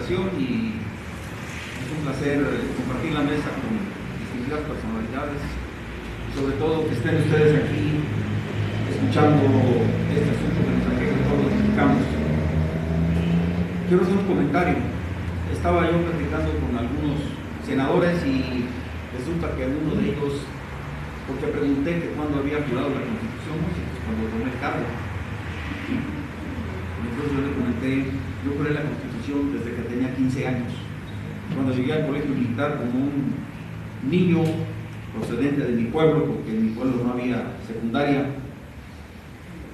invitación y es un placer compartir la mesa con distinguidas personalidades, sobre todo que estén ustedes aquí escuchando este asunto que nos aqueja a todos los mexicanos. Quiero hacer un comentario. Estaba yo platicando con algunos senadores y resulta que alguno de ellos, porque pregunté que cuándo había jurado la Constitución, pues cuando tomé el cargo. Entonces yo le comenté, yo juré la Constitución desde que tenía 15 años, cuando llegué al colegio militar como un niño procedente de mi pueblo, porque en mi pueblo no había secundaria.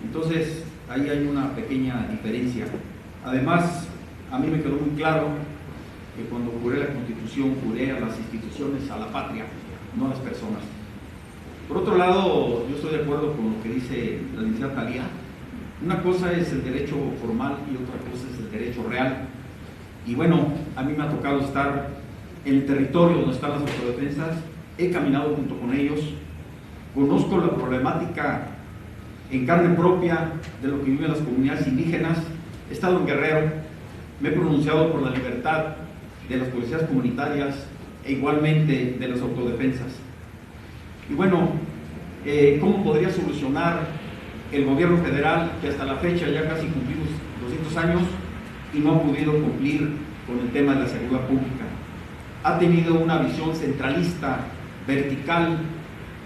Entonces ahí hay una pequeña diferencia. Además, a mí me quedó muy claro que cuando juré la Constitución, juré a las instituciones, a la patria, no a las personas. Por otro lado, yo estoy de acuerdo con lo que dice la licenciada Talía. Una cosa es el derecho formal y otra cosa es el derecho real. Y bueno, a mí me ha tocado estar en el territorio donde están las autodefensas, he caminado junto con ellos, conozco la problemática en carne propia de lo que viven las comunidades indígenas, he estado en Guerrero, me he pronunciado por la libertad de las policías comunitarias e igualmente de las autodefensas. Y bueno, ¿cómo podría solucionar el gobierno federal, que hasta la fecha ya casi cumplimos 200 años y no ha podido cumplir con el tema de la seguridad pública? Ha tenido una visión centralista, vertical,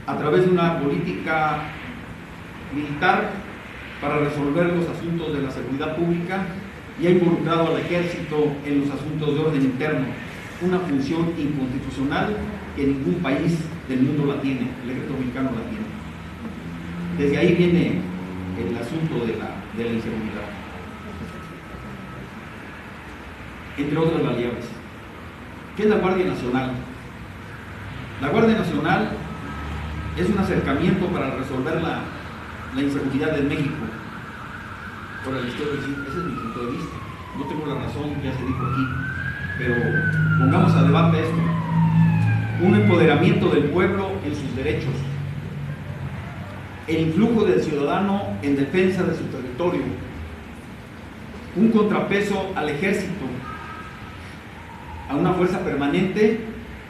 a través de una política militar para resolver los asuntos de la seguridad pública y ha involucrado al ejército en los asuntos de orden interno, una función inconstitucional que ningún país del mundo la tiene, el ejército mexicano la tiene. Desde ahí viene el asunto de la inseguridad, entre otras variables. ¿Qué es la Guardia Nacional? La Guardia Nacional es un acercamiento para resolver la inseguridad en México. Ahora les quiero decir, ese es mi punto de vista. No tengo la razón, ya se dijo aquí, pero pongamos a debate esto. Un empoderamiento del pueblo en sus derechos, el influjo del ciudadano en defensa de su territorio, un contrapeso al ejército, a una fuerza permanente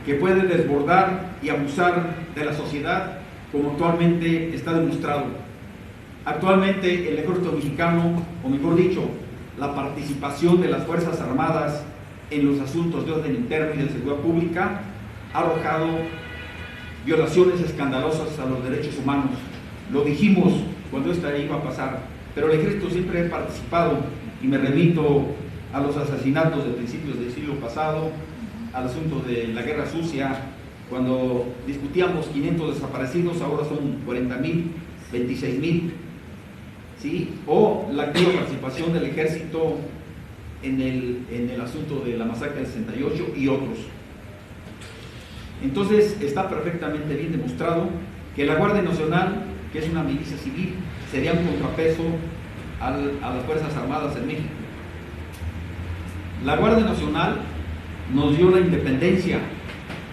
que puede desbordar y abusar de la sociedad, como actualmente está demostrado. Actualmente el ejército mexicano, o mejor dicho, la participación de las Fuerzas Armadas en los asuntos de orden interno y de seguridad pública ha arrojado violaciones escandalosas a los derechos humanos. Lo dijimos cuando esta iba a pasar, pero el ejército siempre ha participado, y me remito a los asesinatos de principios del siglo pasado, al asunto de la guerra sucia, cuando discutíamos 500 desaparecidos, ahora son 40,000, 26,000, ¿sí? O la activa participación del ejército en el asunto de la masacre del 68 y otros. Entonces está perfectamente bien demostrado que la Guardia Nacional, que es una milicia civil, sería un contrapeso a las Fuerzas Armadas en México. La Guardia Nacional nos dio la independencia,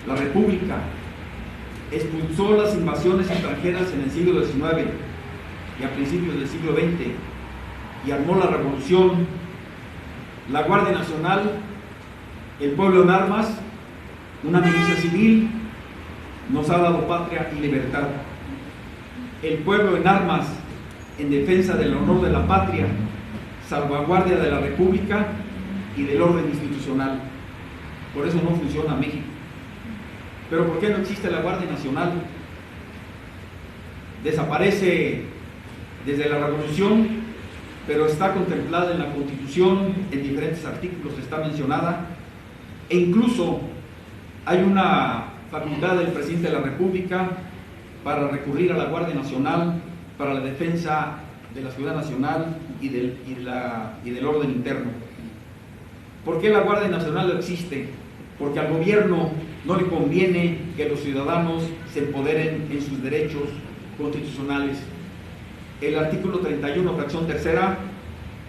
la República, expulsó las invasiones extranjeras en el siglo XIX y a principios del siglo XX y armó la revolución. La Guardia Nacional, el pueblo en armas, una milicia civil, nos ha dado patria y libertad. El pueblo en armas, en defensa del honor de la patria, salvaguardia de la República y del orden institucional. Por eso no funciona México. Pero ¿por qué no existe la Guardia Nacional? Desaparece desde la Revolución, pero está contemplada en la Constitución, en diferentes artículos está mencionada, e incluso hay una facultad del presidente de la República para recurrir a la Guardia Nacional para la defensa de la seguridad nacional y del orden interno. ¿Por qué la Guardia Nacional no existe? Porque al gobierno no le conviene que los ciudadanos se empoderen en sus derechos constitucionales. El artículo 31, fracción tercera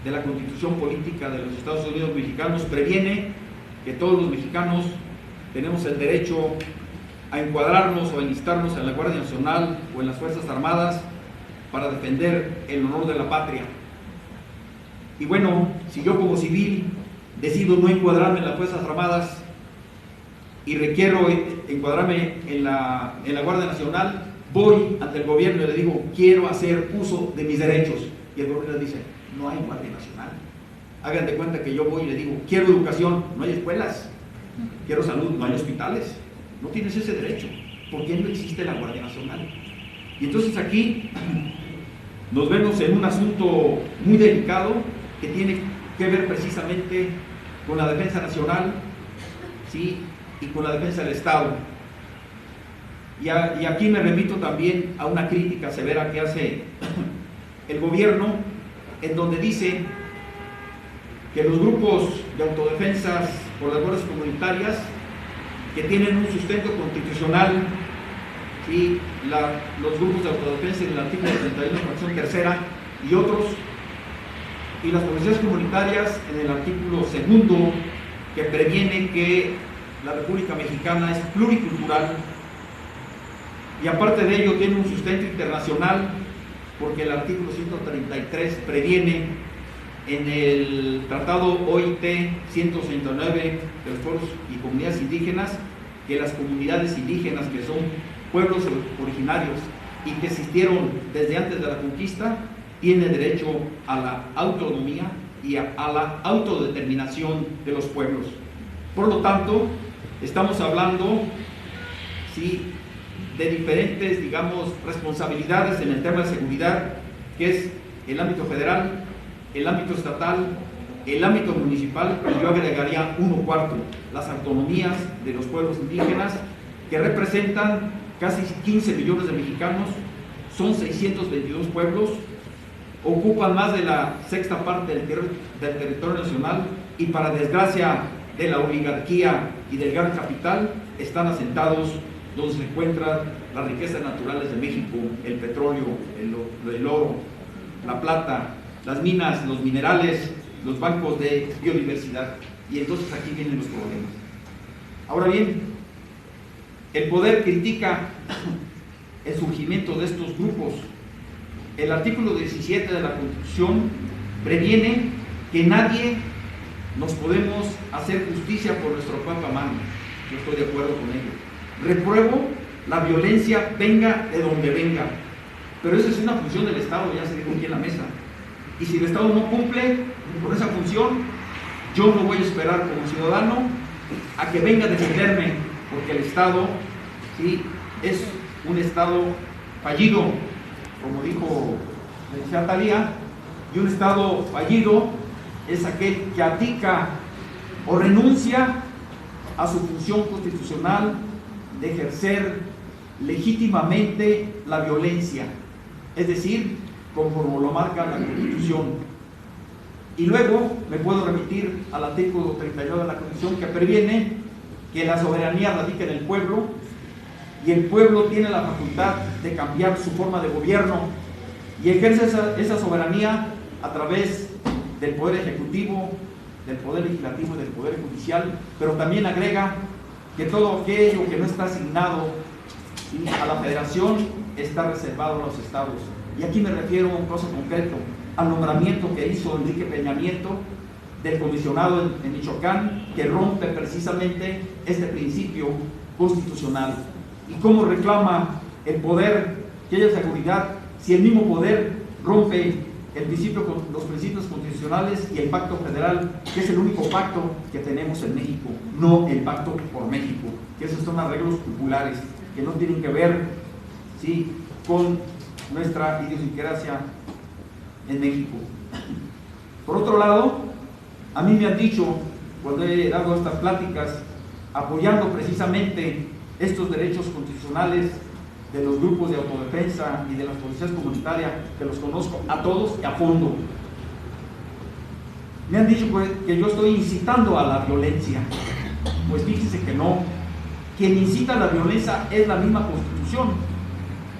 de la Constitución Política de los Estados Unidos Mexicanos previene que todos los mexicanos tenemos el derecho a encuadrarnos o a enlistarnos en la Guardia Nacional o en las Fuerzas Armadas para defender el honor de la patria. Y bueno, si yo como civil decido no encuadrarme en las Fuerzas Armadas y requiero encuadrarme en la Guardia Nacional, voy ante el gobierno y le digo, quiero hacer uso de mis derechos. Y el gobierno dice, no hay Guardia Nacional. Hagan de cuenta que yo voy y le digo, quiero educación, no hay escuelas. Quiero salud, no hay hospitales. No tienes ese derecho. ¿Por qué no existe la Guardia Nacional? Y entonces aquí nos vemos en un asunto muy delicado que tiene que ver precisamente con la defensa nacional, ¿sí?, y con la defensa del Estado. Y aquí me remito también a una crítica severa que hace el gobierno, en donde dice que los grupos de autodefensas por las guardias comunitarias que tienen un sustento constitucional, ¿sí?, los grupos de autodefensa en el artículo 31, fracción tercera, y otros, y las policías comunitarias en el artículo segundo, que previene que la República Mexicana es pluricultural, y aparte de ello tiene un sustento internacional, porque el artículo 133 previene en el Tratado OIT 169 de los pueblos y comunidades indígenas, que las comunidades indígenas, que son pueblos originarios y que existieron desde antes de la conquista, tienen derecho a la autonomía y a la autodeterminación de los pueblos. Por lo tanto, estamos hablando, ¿sí?, de diferentes, digamos, responsabilidades en el tema de seguridad, que es el ámbito federal, el ámbito estatal, el ámbito municipal, y yo agregaría 1/4, las autonomías de los pueblos indígenas, que representan casi 15 millones de mexicanos, son 622 pueblos, ocupan más de la sexta parte del territorio nacional, y para desgracia de la oligarquía y del gran capital, están asentados donde se encuentran las riquezas naturales de México, el petróleo, el oro, la plata, las minas, los minerales, los bancos de biodiversidad. Y entonces aquí vienen los problemas. Ahora bien, el poder critica el surgimiento de estos grupos. El artículo 17 de la Constitución previene que nadie nos podemos hacer justicia por nuestra propia mano. Yo estoy de acuerdo con ello. Repruebo la violencia, venga de donde venga. Pero esa es una función del Estado, ya se dijo aquí en la mesa. Y si el Estado no cumple con esa función, yo no voy a esperar como ciudadano a que venga a defenderme, porque el Estado, sí, es un Estado fallido, como dijo la licenciada Talía, y un Estado fallido es aquel que abdica o renuncia a su función constitucional de ejercer legítimamente la violencia, es decir, como lo marca la Constitución. Y luego me puedo remitir al artículo 39 de la Constitución, que previene que la soberanía radica en el pueblo, y el pueblo tiene la facultad de cambiar su forma de gobierno y ejerce esa soberanía a través del Poder Ejecutivo, del Poder Legislativo y del Poder Judicial, pero también agrega que todo aquello que no está asignado a la Federación está reservado a los estados. Y aquí me refiero a un caso concreto, al nombramiento que hizo Enrique Peña Nieto del comisionado en Michoacán, que rompe precisamente este principio constitucional. ¿Y cómo reclama el poder que haya seguridad si el mismo poder rompe los principios constitucionales y el pacto federal, que es el único pacto que tenemos en México, no el pacto por México, que esos son arreglos populares que no tienen que ver, ¿sí?, con nuestra idiosincrasia en México? Por otro lado, a mí me han dicho, cuando he dado estas pláticas, apoyando precisamente estos derechos constitucionales de los grupos de autodefensa y de las policías comunitarias, que los conozco a todos y a fondo, me han dicho que yo estoy incitando a la violencia. Pues fíjense que no. Quien incita a la violencia es la misma Constitución.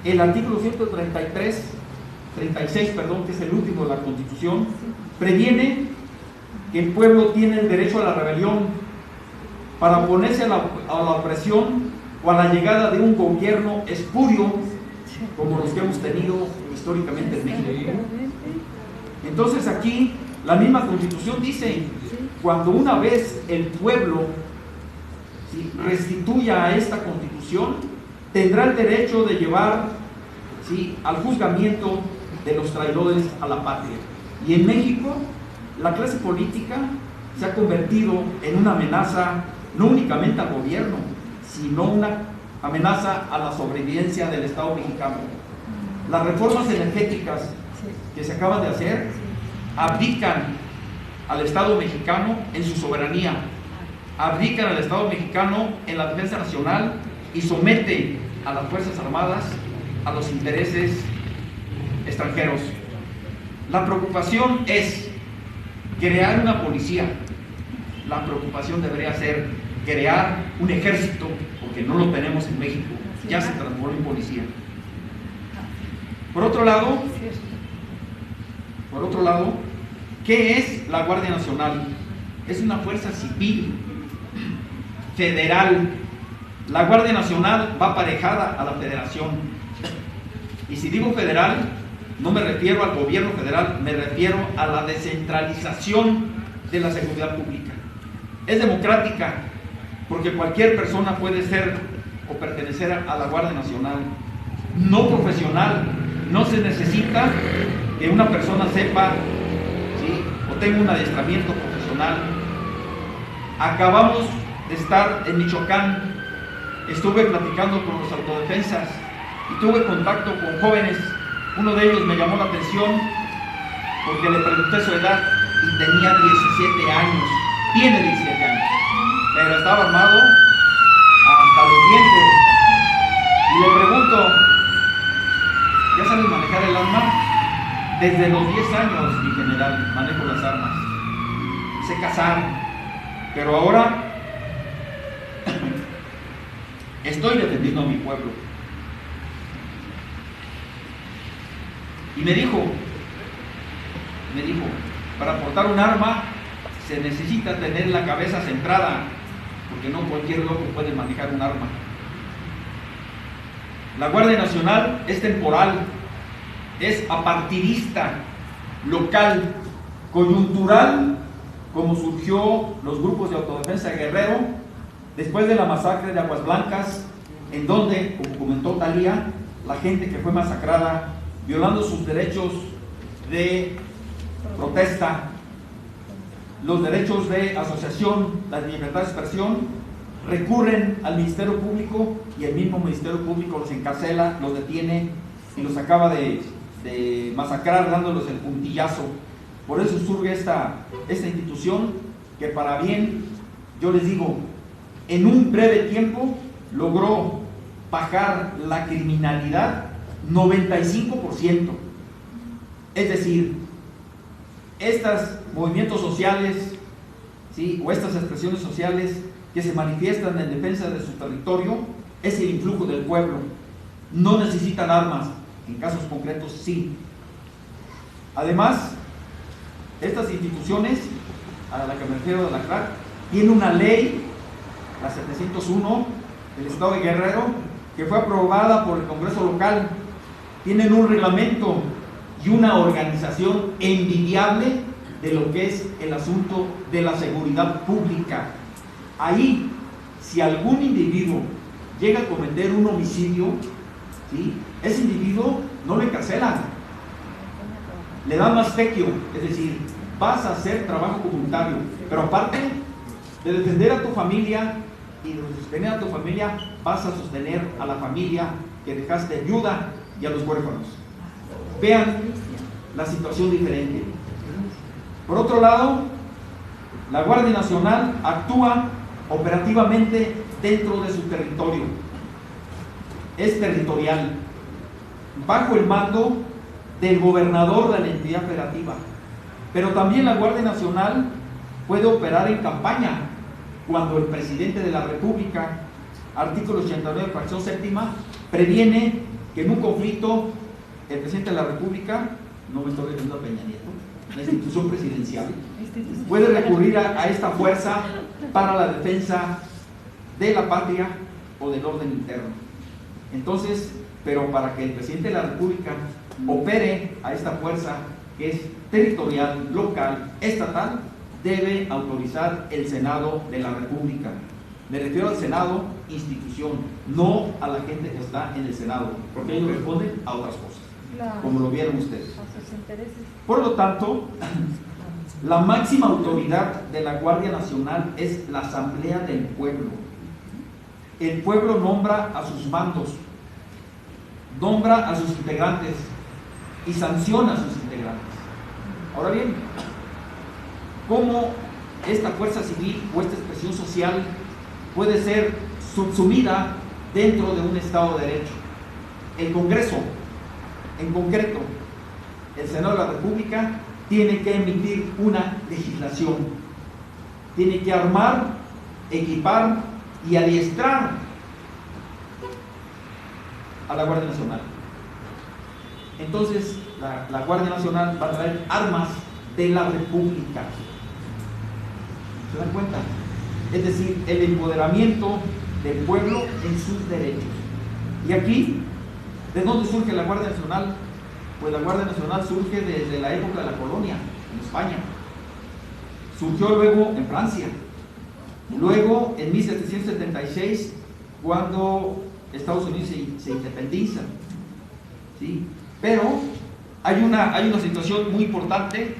El artículo 36, que es el último de la Constitución, previene que el pueblo tiene el derecho a la rebelión para oponerse a la opresión o a la llegada de un gobierno espurio como los que hemos tenido históricamente en México. Entonces aquí la misma Constitución dice cuando una vez el pueblo, ¿sí?, restituya a esta Constitución, tendrá el derecho de llevar, ¿sí?, al juzgamiento de los traidores a la patria. Y en México, la clase política se ha convertido en una amenaza no únicamente al gobierno, sino una amenaza a la sobrevivencia del Estado mexicano. Las reformas energéticas que se acaban de hacer abdican al Estado mexicano en su soberanía, abdican al Estado mexicano en la defensa nacional y someten a las Fuerzas Armadas a los intereses extranjeros. La preocupación es crear una policía. La preocupación debería ser crear un ejército, porque no lo tenemos en México, ya se transformó en policía. Por otro lado, ¿qué es la Guardia Nacional? Es una fuerza civil, federal. La Guardia Nacional va aparejada a la federación. Y si digo federal, no me refiero al gobierno federal, me refiero a la descentralización de la seguridad pública. Es democrática, porque cualquier persona puede ser o pertenecer a la Guardia Nacional. No profesional, no se necesita que una persona sepa, ¿sí?, o tenga un adiestramiento profesional. Acabamos de estar en Michoacán, estuve platicando con los autodefensas y tuve contacto con jóvenes. Uno de ellos me llamó la atención porque le pregunté su edad y tenía 17 años, tiene 17 años, pero estaba armado hasta los dientes. Y le pregunto, ¿ya sabes manejar el arma? Desde los 10 años, mi general, manejo las armas. Sé cazar, pero ahora estoy defendiendo a mi pueblo. Y me dijo, para portar un arma se necesita tener la cabeza centrada, porque no cualquier loco puede manejar un arma. La Guardia Nacional es temporal, es apartidista, local, coyuntural, como surgió los grupos de autodefensa de Guerrero después de la masacre de Aguas Blancas, en donde, como comentó Talía, la gente que fue masacrada, violando sus derechos de protesta, los derechos de asociación, la libertad de expresión, recurren al Ministerio Público y el mismo Ministerio Público los encarcela, los detiene y los acaba de masacrar dándoles el puntillazo. Por eso surge esta institución que, para bien, yo les digo, en un breve tiempo logró bajar la criminalidad 95%. Es decir, estos movimientos sociales, ¿sí?, o estas expresiones sociales que se manifiestan en defensa de su territorio, es el influjo del pueblo. No necesitan armas, en casos concretos sí. Además, estas instituciones, a la que me refiero de la CRAC, tiene una ley, la 701 del Estado de Guerrero, que fue aprobada por el Congreso local. Tienen un reglamento y una organización envidiable de lo que es el asunto de la seguridad pública. Ahí, si algún individuo llega a cometer un homicidio, ¿sí?, ese individuo no lo encarcelan, le dan más tequio, es decir, vas a hacer trabajo comunitario, pero aparte de defender a tu familia y de sostener a tu familia, vas a sostener a la familia que dejaste viuda y a los huérfanos. Vean la situación diferente. Por otro lado, la Guardia Nacional actúa operativamente dentro de su territorio. Es territorial, bajo el mando del gobernador de la entidad federativa. Pero también la Guardia Nacional puede operar en campaña cuando el presidente de la República, artículo 89, fracción séptima, previene que en un conflicto el presidente de la República, no me estoy refiriendo a Peña Nieto, la institución presidencial, puede recurrir a esta fuerza para la defensa de la patria o del orden interno. Entonces, pero para que el presidente de la República opere a esta fuerza que es territorial, local, estatal, debe autorizar el Senado de la República. Me refiero al Senado, institución, no a la gente que está en el Senado, porque ellos responden a otras cosas, como lo vieron ustedes. Por lo tanto, la máxima autoridad de la Guardia Nacional es la Asamblea del Pueblo. El pueblo nombra a sus mandos, nombra a sus integrantes y sanciona a sus integrantes. Ahora bien, ¿cómo esta fuerza civil o esta expresión social puede ser subsumida dentro de un Estado de Derecho? El Congreso, en concreto, el Senado de la República, tiene que emitir una legislación, tiene que armar, equipar y adiestrar a la Guardia Nacional. Entonces, la Guardia Nacional va a traer armas de la República. ¿Se dan cuenta? Es decir, el empoderamiento del pueblo en sus derechos. Y aquí, ¿de dónde surge la Guardia Nacional? Pues la Guardia Nacional surge desde la época de la colonia, en España. Surgió luego en Francia. Luego, en 1776, cuando Estados Unidos se independiza. ¿Sí? Pero hay una situación muy importante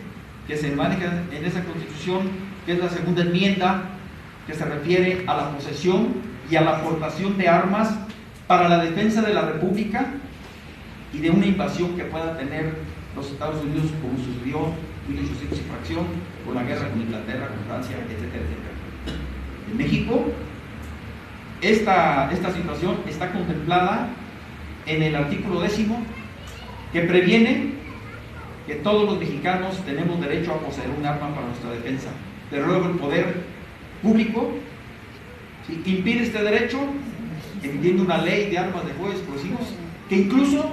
que se maneja en esa Constitución, que es la segunda enmienda, que se refiere a la posesión y a la aportación de armas para la defensa de la República y de una invasión que pueda tener los Estados Unidos, como sucedió en 1800 y fracción, con la guerra con Inglaterra, con Francia, etcétera, etcétera. En México, esta situación está contemplada en el artículo 10, que previene que todos los mexicanos tenemos derecho a poseer un arma para nuestra defensa. Pero luego el poder público, ¿sí?, impide este derecho, emitiendo una ley de armas de fuego explosivos, que incluso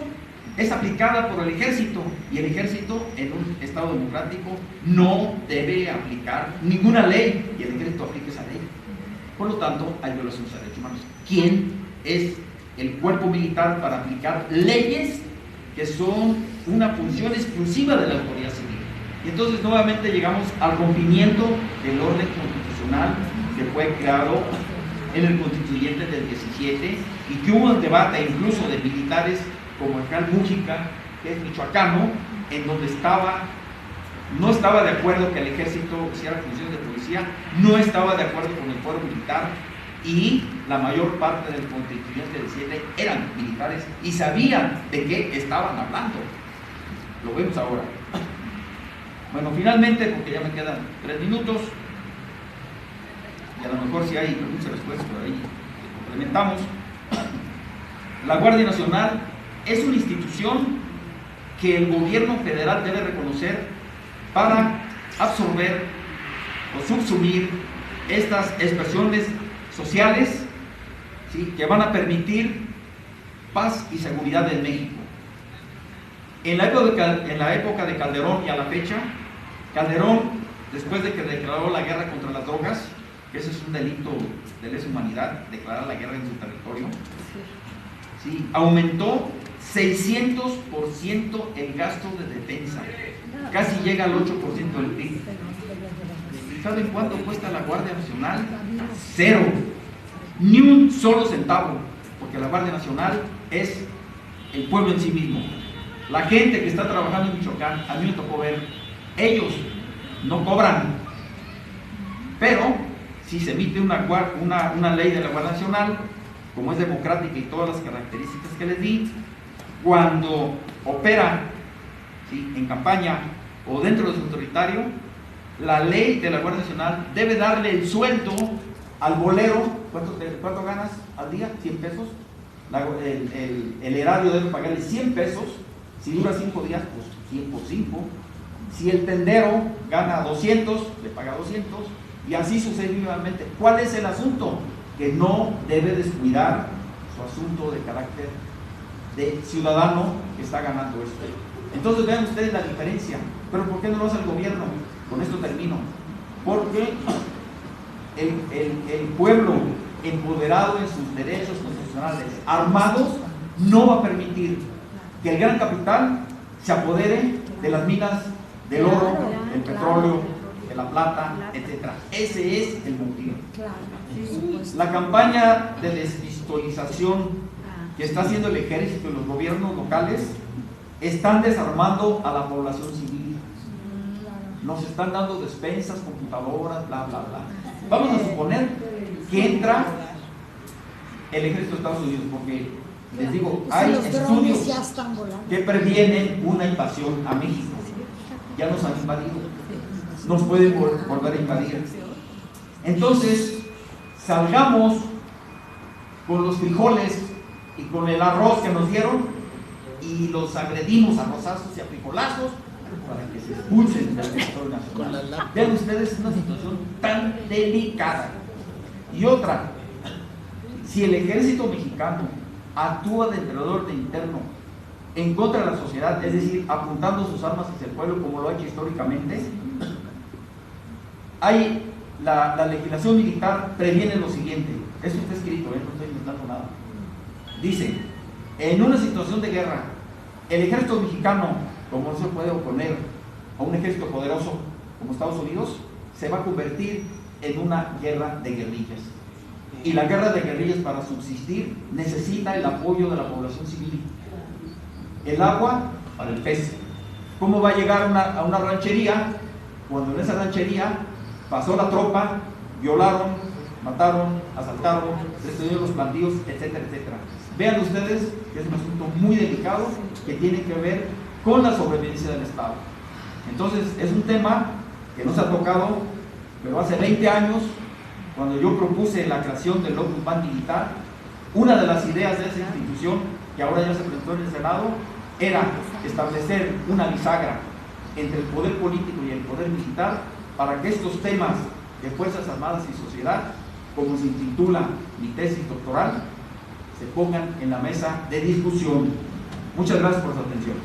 es aplicada por el ejército, y el ejército en un Estado democrático no debe aplicar ninguna ley, y el ejército aplica esa ley. Por lo tanto, hay violaciones a derechos humanos. ¿Quién es el cuerpo militar para aplicar leyes que son una función exclusiva de la autoridad civil? Y entonces nuevamente llegamos al rompimiento del orden constitucional que fue creado en el constituyente del 17, y que hubo un debate incluso de militares como el general Mújica, que es michoacano, en donde no estaba de acuerdo que el ejército hiciera funciones de policía, no estaba de acuerdo con el fuero militar, y la mayor parte del constituyente del 17 eran militares y sabían de qué estaban hablando. Lo vemos ahora. Bueno, finalmente, porque ya me quedan 3 minutos, y a lo mejor si hay preguntas y respuestas por ahí complementamos. La Guardia Nacional es una institución que el gobierno federal debe reconocer para absorber o subsumir estas expresiones sociales, ¿sí?, que van a permitir paz y seguridad en México. En la época de Calderón y a la fecha, Calderón, después de que declaró la guerra contra las drogas, que ese es un delito de lesa humanidad, declarar la guerra en su territorio, ¿sí?, aumentó 600% el gasto de defensa, casi llega al 8% del PIB. ¿Saben cuánto cuesta la Guardia Nacional? 0, ni un solo centavo, porque la Guardia Nacional es el pueblo en sí mismo. La gente que está trabajando en Michoacán, a mí me tocó ver, ellos no cobran, pero si se emite una ley de la Guardia Nacional, como es democrática y todas las características que les di, cuando opera, ¿sí?, en campaña o dentro de su territorio, la ley de la Guardia Nacional debe darle el sueldo al bolero. ¿Cuánto ganas al día? 100 pesos. El erario debe pagarle 100 pesos. Si dura 5 días, pues 100 por 5. Si el tendero gana 200, le paga 200, y así sucesivamente. ¿Cuál es el asunto? Que no debe descuidar su asunto de carácter de ciudadano que está ganando esto. Entonces vean ustedes la diferencia. Pero ¿por qué no lo hace el gobierno? Con esto termino. Porque el pueblo empoderado en sus derechos constitucionales, armados, no va a permitir que el gran capital se apodere de las minas del oro, del petróleo, de La Plata, etcétera. Ese es el motivo. Claro, sí. La campaña de despistolización que está haciendo el ejército y los gobiernos locales están desarmando a la población civil. Nos están dando despensas, computadoras, bla, bla, bla. Vamos a suponer que entra el ejército de Estados Unidos, porque les digo, hay estudios que previenen una invasión a México. Ya nos han invadido, nos pueden volver a invadir. Entonces, salgamos con los frijoles y con el arroz que nos dieron y los agredimos a rosazos y a frijolazos para que se expulsen del territorio nacional. Vean ustedes, es una situación tan delicada. Y otra, si el ejército mexicano actúa de entrenador de interno en contra de la sociedad, es decir, apuntando sus armas hacia el pueblo como lo ha hecho históricamente, hay la legislación militar previene lo siguiente. Esto está escrito, no estoy inventando nada. Dice, en una situación de guerra, el ejército mexicano, como no se puede oponer a un ejército poderoso como Estados Unidos, se va a convertir en una guerra de guerrillas. Y la guerra de guerrillas, para subsistir, necesita el apoyo de la población civil. El agua para el pez. ¿Cómo va a llegar a una ranchería cuando en esa ranchería pasó la tropa, violaron, mataron, asaltaron, destruyeron los plantíos, etcétera, etcétera? Vean ustedes que es un asunto muy delicado que tiene que ver con la sobrevivencia del Estado. Entonces, es un tema que no se ha tocado, pero hace 20 años, cuando yo propuse la creación del Opus Ban Militar, una de las ideas de esa institución, que ahora ya se presentó en el Senado, era establecer una bisagra entre el poder político y el poder militar para que estos temas de Fuerzas Armadas y sociedad, como se intitula mi tesis doctoral, se pongan en la mesa de discusión. Muchas gracias por su atención.